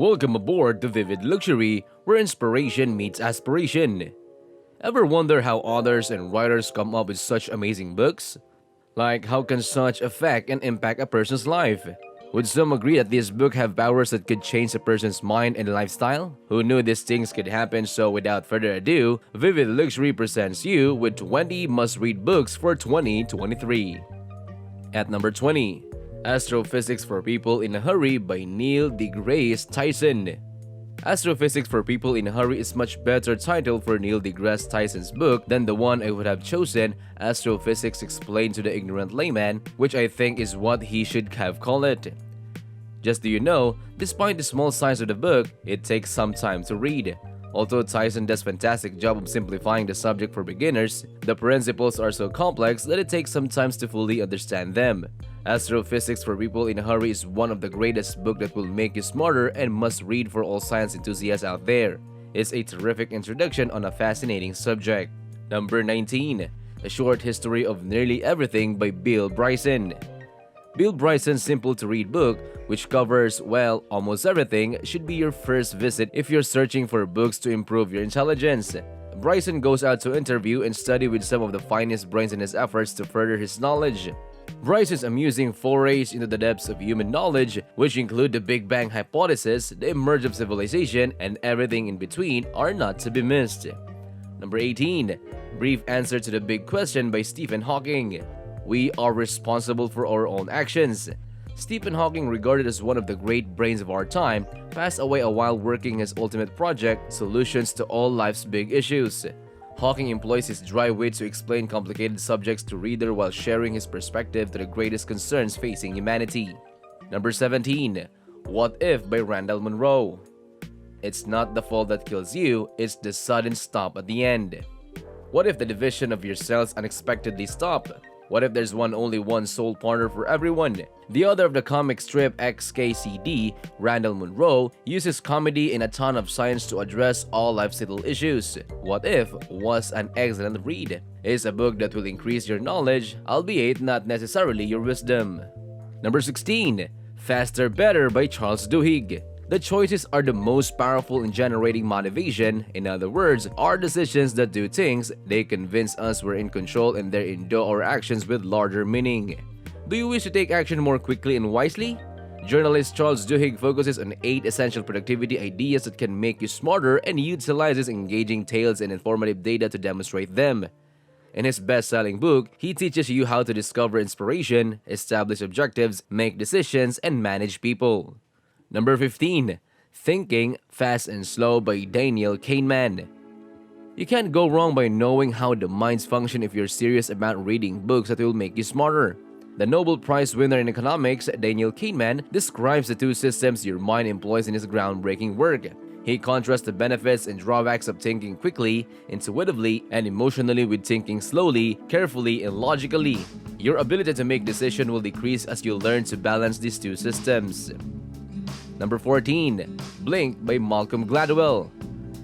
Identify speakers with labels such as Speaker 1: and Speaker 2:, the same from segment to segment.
Speaker 1: Welcome aboard the vivid luxury where inspiration meets aspiration. Ever wonder how authors and writers come up with such amazing books? Like, how can such affect and impact a person's life? Would some agree that this book have powers that could change a person's mind and lifestyle? Who knew these things could happen? So without further ado, Vivid Luxury presents you with 20 must-read books for 2023. At number 20, Astrophysics for People in a Hurry by Neil deGrasse Tyson. Astrophysics for People in a Hurry is much better title for Neil deGrasse Tyson's book than the one I would have chosen, Astrophysics Explained to the Ignorant Layman, which I think is what he should have called it. Just so you know, despite the small size of the book, it takes some time to read. Although Tyson does a fantastic job of simplifying the subject for beginners, the principles are so complex that it takes some time to fully understand them. Astrophysics for People in a Hurry is one of the greatest books that will make you smarter and must read for all science enthusiasts out there. It's a terrific introduction on a fascinating subject. Number 19. A Short History of Nearly Everything by Bill Bryson. Bill Bryson's simple-to-read book, which covers, well, almost everything, should be your first visit if you're searching for books to improve your intelligence. Bryson goes out to interview and study with some of the finest brains in his efforts to further his knowledge. Bryson's amusing forays into the depths of human knowledge, which include the Big Bang hypothesis, the emergence of civilization, and everything in between, are not to be missed. Number 18. Brief Answer to the Big Question by Stephen Hawking. We are responsible for our own actions. Stephen Hawking, regarded as one of the great brains of our time, passed away a while working his ultimate project, Solutions to All Life's Big Issues. Hawking employs his dry wit to explain complicated subjects to reader while sharing his perspective to the greatest concerns facing humanity. Number 17. What If by Randall Munroe. It's not the fall that kills you, it's the sudden stop at the end. What if the division of your cells unexpectedly stop? What if there's only one soul partner for everyone? The author of the comic strip XKCD, Randall Munroe, uses comedy and a ton of science to address all life's little issues. What If was an excellent read. It's a book that will increase your knowledge, albeit not necessarily your wisdom. Number 16. Faster Better by Charles Duhigg. The choices are the most powerful in generating motivation. In other words, our decisions that do things, they convince us we're in control and they endow our actions with larger meaning. Do you wish to take action more quickly and wisely? Journalist Charles Duhigg focuses on 8 essential productivity ideas that can make you smarter and utilizes engaging tales and informative data to demonstrate them. In his best-selling book, he teaches you how to discover inspiration, establish objectives, make decisions, and manage people. Number 15. Thinking Fast and Slow by Daniel Kahneman. You can't go wrong by knowing how the minds function if you're serious about reading books that will make you smarter. The Nobel Prize winner in economics, Daniel Kahneman, describes the two systems your mind employs in his groundbreaking work. He contrasts the benefits and drawbacks of thinking quickly, intuitively, and emotionally with thinking slowly, carefully, and logically. Your ability to make decisions will decrease as you learn to balance these two systems. Number 14. Blink by Malcolm Gladwell.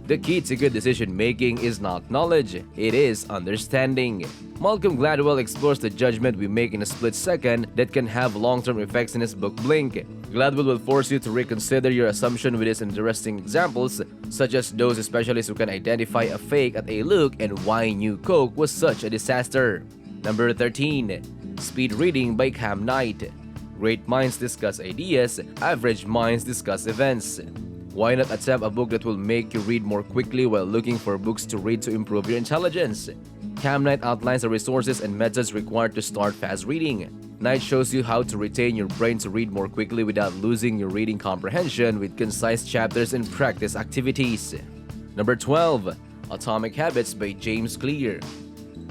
Speaker 1: The key to good decision-making is not knowledge, it is understanding. Malcolm Gladwell explores the judgment we make in a split second that can have long-term effects in his book Blink. Gladwell will force you to reconsider your assumption with his interesting examples, such as those specialists who can identify a fake at a look and why New Coke was such a disaster. Number 13. Speed Reading by Cam Knight. Great minds discuss ideas, average minds discuss events. Why not attempt a book that will make you read more quickly while looking for books to read to improve your intelligence? Cam Knight outlines the resources and methods required to start fast reading. Knight shows you how to retain your brain to read more quickly without losing your reading comprehension with concise chapters and practice activities. Number 12. Atomic Habits by James Clear.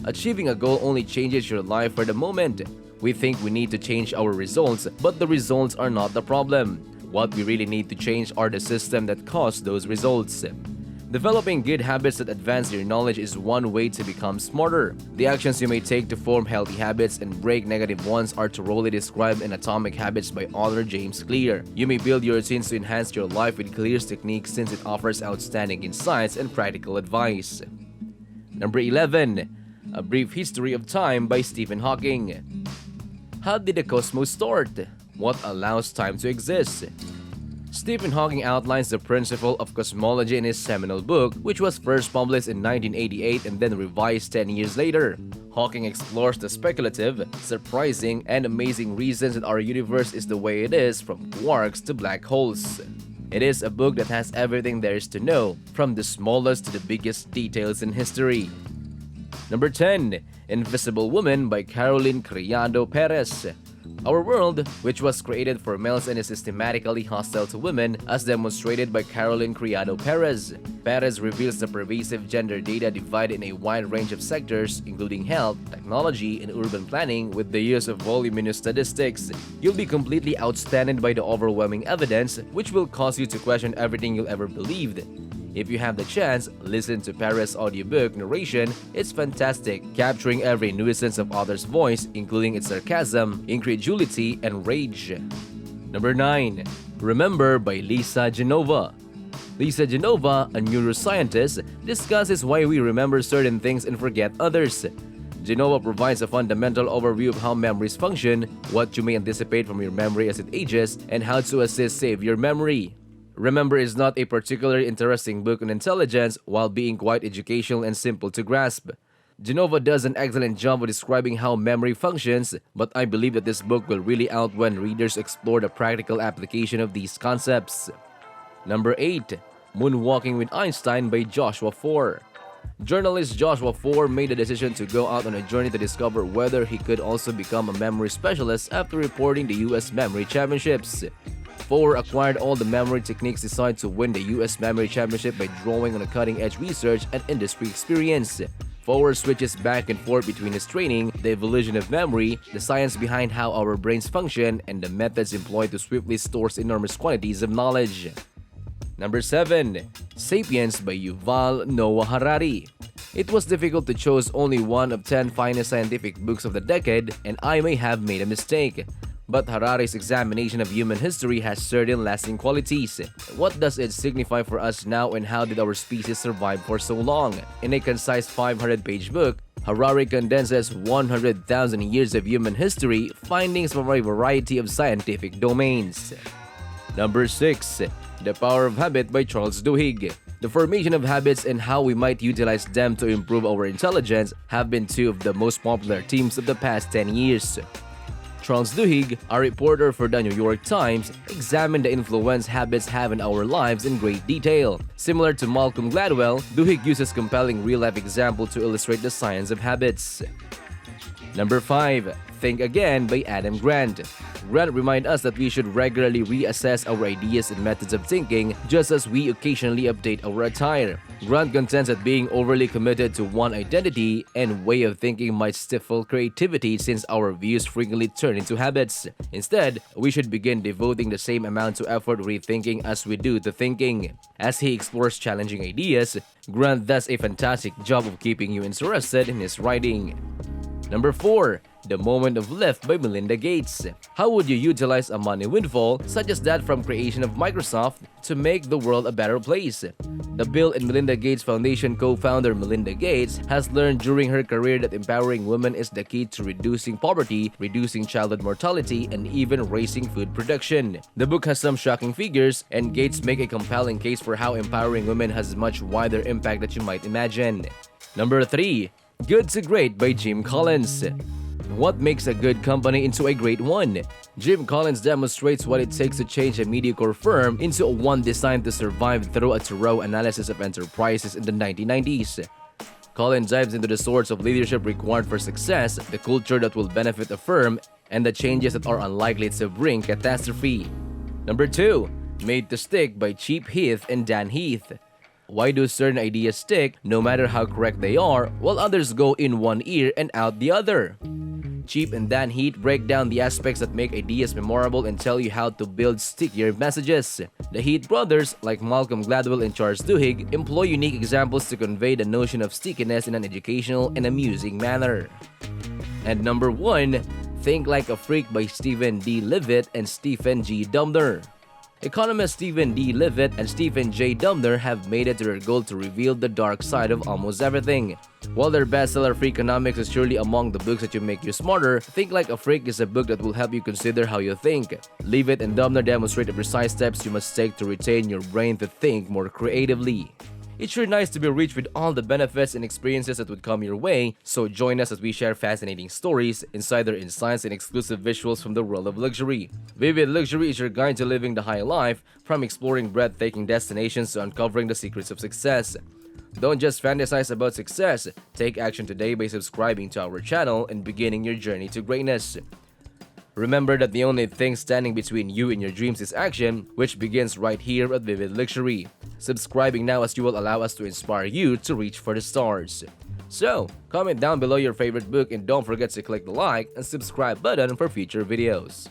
Speaker 1: Achieving a goal only changes your life for the moment. We think we need to change our results, but the results are not the problem. What we really need to change are the system that caused those results. Developing good habits that advance your knowledge is one way to become smarter. The actions you may take to form healthy habits and break negative ones are thoroughly described in Atomic Habits by author James Clear. You may build your routines to enhance your life with Clear's techniques since it offers outstanding insights and practical advice. Number 11. A Brief History of Time by Stephen Hawking. How did the cosmos start? What allows time to exist? Stephen Hawking outlines the principle of cosmology in his seminal book, which was first published in 1988 and then revised 10 years later. Hawking explores the speculative, surprising, and amazing reasons that our universe is the way it is, from quarks to black holes. It is a book that has everything there is to know, from the smallest to the biggest details in history. Number 10. Invisible Woman by Caroline Criado Perez. Our world, which was created for males and is systematically hostile to women, as demonstrated by Caroline Criado Perez. Perez reveals the pervasive gender data divide in a wide range of sectors, including health, technology, and urban planning, with the use of voluminous statistics. You'll be completely outstanded by the overwhelming evidence, which will cause you to question everything you'll ever believed. If you have the chance, listen to Perez's audiobook narration. It's fantastic, capturing every nuisance of author's voice, including its sarcasm, incredulity, and rage. Number 9. Remember by Lisa Genova. Lisa Genova, a neuroscientist, discusses why we remember certain things and forget others. Genova provides a fundamental overview of how memories function, what you may anticipate from your memory as it ages, and how to assist save your memory. Remember is not a particularly interesting book on intelligence, while being quite educational and simple to grasp. Genova does an excellent job of describing how memory functions, but I believe that this book will really out when readers explore the practical application of these concepts. Number 8. Moonwalking with Einstein by Joshua Foer. Journalist Joshua Foer made the decision to go out on a journey to discover whether he could also become a memory specialist after reporting the U.S. Memory Championships. Foer acquired all the memory techniques designed to win the U.S. Memory Championship by drawing on a cutting-edge research and industry experience. Foer switches back and forth between his training, the evolution of memory, the science behind how our brains function, and the methods employed to swiftly store enormous quantities of knowledge. Number 7. Sapiens by Yuval Noah Harari. It was difficult to choose only one of 10 finest scientific books of the decade, and I may have made a mistake. But Harari's examination of human history has certain lasting qualities. What does it signify for us now, and how did our species survive for so long? In a concise 500-page book, Harari condenses 100,000 years of human history, findings from a variety of scientific domains. Number 6. The Power of Habit by Charles Duhigg. The formation of habits and how we might utilize them to improve our intelligence have been two of the most popular themes of the past 10 years. Charles Duhigg, a reporter for the New York Times, examined the influence habits have in our lives in great detail. Similar to Malcolm Gladwell, Duhigg uses compelling real-life examples to illustrate the science of habits. Number 5. Think Again by Adam Grant. Grant reminds us that we should regularly reassess our ideas and methods of thinking, just as we occasionally update our attire. Grant contends that being overly committed to one identity and way of thinking might stifle creativity, since our views frequently turn into habits. Instead, we should begin devoting the same amount of effort rethinking as we do to thinking. As he explores challenging ideas, Grant does a fantastic job of keeping you interested in his writing. Number 4. The Moment of Lift by Melinda Gates. How would you utilize a money windfall, such as that from creation of Microsoft, to make the world a better place? The Bill and Melinda Gates Foundation co-founder Melinda Gates has learned during her career that empowering women is the key to reducing poverty, reducing childhood mortality, and even raising food production. The book has some shocking figures, and Gates make a compelling case for how empowering women has a much wider impact than you might imagine. Number 3. Good to Great by Jim Collins. What makes a good company into a great one? Jim Collins demonstrates what it takes to change a mediocre firm into one designed to survive through a thorough analysis of enterprises in the 1990s. Collins dives into the sorts of leadership required for success, the culture that will benefit a firm, and the changes that are unlikely to bring catastrophe. Number 2. Made to Stick by Chip Heath and Dan Heath. Why do certain ideas stick, no matter how correct they are, while others go in one ear and out the other? Chip and Dan Heath break down the aspects that make ideas memorable and tell you how to build stickier messages. The Heath brothers, like Malcolm Gladwell and Charles Duhigg, employ unique examples to convey the notion of stickiness in an educational and amusing manner. And number 1, Think Like a Freak by Stephen D. Levitt and Stephen G. Dubner. Economists Stephen D. Levitt and Stephen J. Dubner have made it their goal to reveal the dark side of almost everything. While their bestseller Freakonomics is surely among the books that will make you smarter, Think Like a Freak is a book that will help you consider how you think. Levitt and Dubner demonstrate the precise steps you must take to retain your brain to think more creatively. It's sure nice to be rich with all the benefits and experiences that would come your way, so join us as we share fascinating stories, insider insights, and exclusive visuals from the world of luxury. Vivid Luxury is your guide to living the high life, from exploring breathtaking destinations to uncovering the secrets of success. Don't just fantasize about success, take action today by subscribing to our channel and beginning your journey to greatness. Remember that the only thing standing between you and your dreams is action, which begins right here at Vivid Luxury. Subscribing now as you will allow us to inspire you to reach for the stars. So, comment down below your favorite book and don't forget to click the like and subscribe button for future videos.